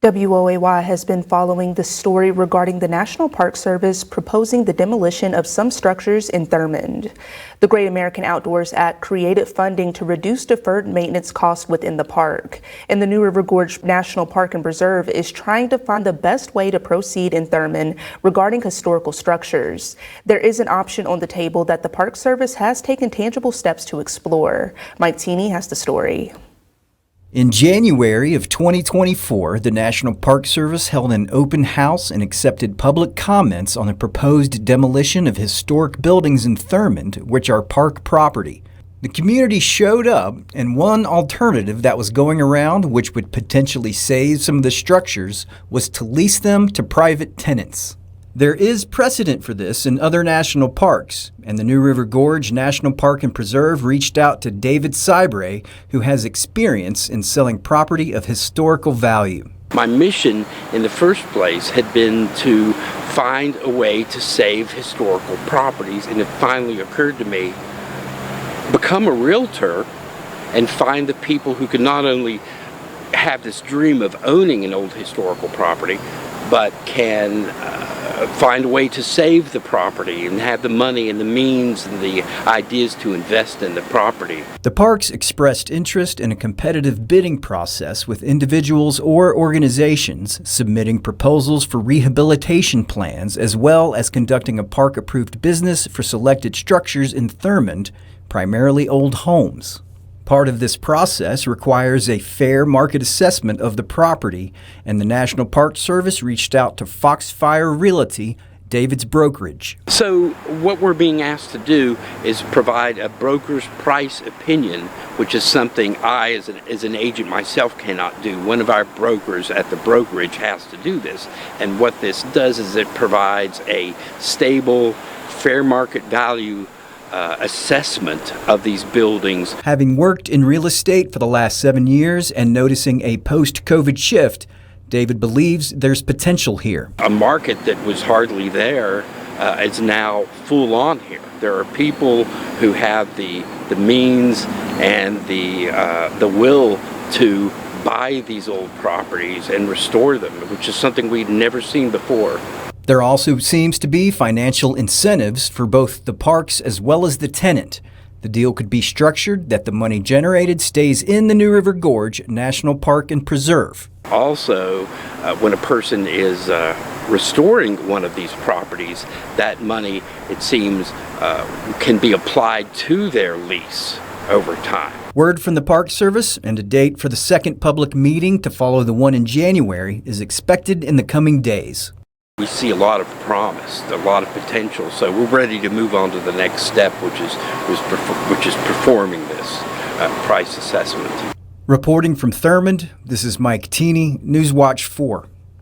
WOAY has been following the story regarding the National Park Service proposing the demolition of some structures in Thurmond. The Great American Outdoors Act created funding to reduce deferred maintenance costs within the park, and the New River Gorge National Park and Preserve is trying to find the best way to proceed in Thurmond regarding historical structures. There is an option on the table that the Park Service has taken tangible steps to explore. Mike Teeny has the story. In January of 2024, the National Park Service held an open house and accepted public comments on the proposed demolition of historic buildings in Thurmond, which are park property. The community showed up, and one alternative that was going around, which would potentially save some of the structures, was to lease them to private tenants. There is precedent for this in other national parks, and the New River Gorge National Park and Preserve reached out to David Sybre, who has experience in selling property of historical value. My mission in the first place had been to find a way to save historical properties, and it finally occurred to me, become a realtor and find the people who could not only have this dream of owning an old historical property, but can find a way to save the property and have the money and the means and the ideas to invest in the property. The parks expressed interest in a competitive bidding process with individuals or organizations submitting proposals for rehabilitation plans, as well as conducting a park-approved business for selected structures in Thurmond, primarily old homes. Part of this process requires a fair market assessment of the property, and the National Park Service reached out to Foxfire Realty, David's brokerage. So what we're being asked to do is provide a broker's price opinion, which is something I, as an agent myself, cannot do. One of our brokers at the brokerage has to do this. And what this does is it provides a stable, fair market value assessment of these buildings. Having worked in real estate for the last 7 years and noticing a post-COVID shift, David believes there's potential here. A market that was hardly there is now full on here. There are people who have the means and the will to buy these old properties and restore them, which is something we'd never seen before. There also seems to be financial incentives for both the parks as well as the tenant. The deal could be structured that the money generated stays in the New River Gorge National Park and Preserve. Also, when a person is restoring one of these properties, that money, it seems, can be applied to their lease over time. Word from the Park Service and a date for the second public meeting to follow the one in January is expected in the coming days. We see a lot of promise, a lot of potential, so we're ready to move on to the next step, which is performing this price assessment. Reporting from Thurmond, this is Mike Teeny, Newswatch 4.